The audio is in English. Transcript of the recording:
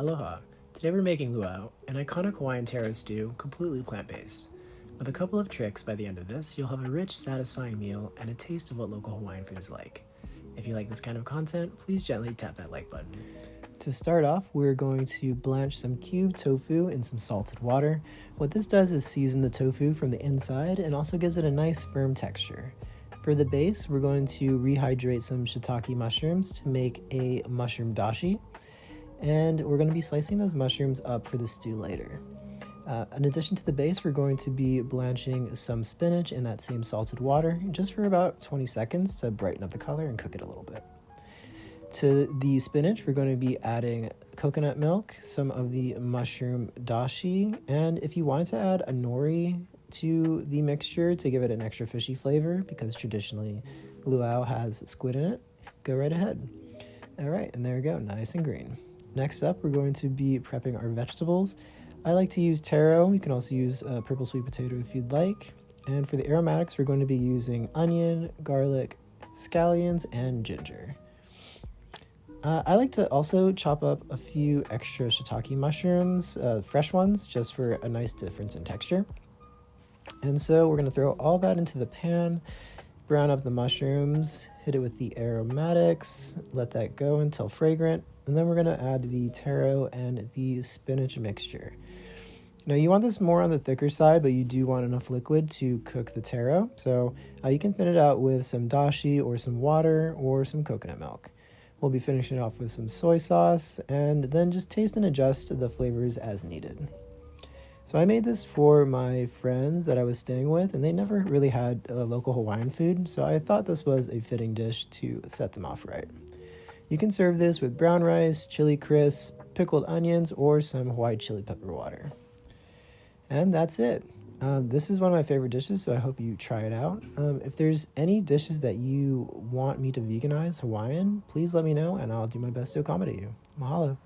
Aloha! Today we're making lū'au, an iconic Hawaiian taro stew, completely plant-based. With a couple of tricks, by the end of this, you'll have a rich, satisfying meal and a taste of what local Hawaiian food is like. If you like this kind of content, please gently tap that like button. To start off, we're going to blanch some cubed tofu in some salted water. What this does is season the tofu from the inside and also gives it a nice firm texture. For the base, we're going to rehydrate some shiitake mushrooms to make a mushroom dashi. And we're going to be slicing those mushrooms up for the stew later. In addition to the base, we're going to be blanching some spinach in that same salted water just for about 20 seconds to brighten up the color and cook it a little bit. To the spinach, we're going to be adding coconut milk, some of the mushroom dashi, and if you wanted to add a nori to the mixture to give it an extra fishy flavor, because traditionally lū'au has squid in it, go right ahead. All right, and there we go, nice and green. Next up, we're going to be prepping our vegetables. I like to use taro. You can also use purple sweet potato if you'd like. And for the aromatics, we're going to be using onion, garlic, scallions, and ginger. I like to also chop up a few extra shiitake mushrooms, fresh ones, just for a nice difference in texture. And so we're going to throw all that into the pan, brown up the mushrooms, hit it with the aromatics, let that go until fragrant, and then we're going to add the taro and the spinach mixture. Now you want this more on the thicker side, but you do want enough liquid to cook the taro, so you can thin it out with some dashi or some water or some coconut milk. We'll be finishing off with some soy sauce, and then just taste and adjust the flavors as needed. So I made this for my friends that I was staying with, and they never really had local Hawaiian food, so I thought this was a fitting dish to set them off right. You can serve this with brown rice, chili crisp, pickled onions, or some Hawaii chili pepper water. And that's it. This is one of my favorite dishes, so I hope you try it out. If there's any dishes that you want me to veganize Hawaiian, please let me know, and I'll do my best to accommodate you. Mahalo.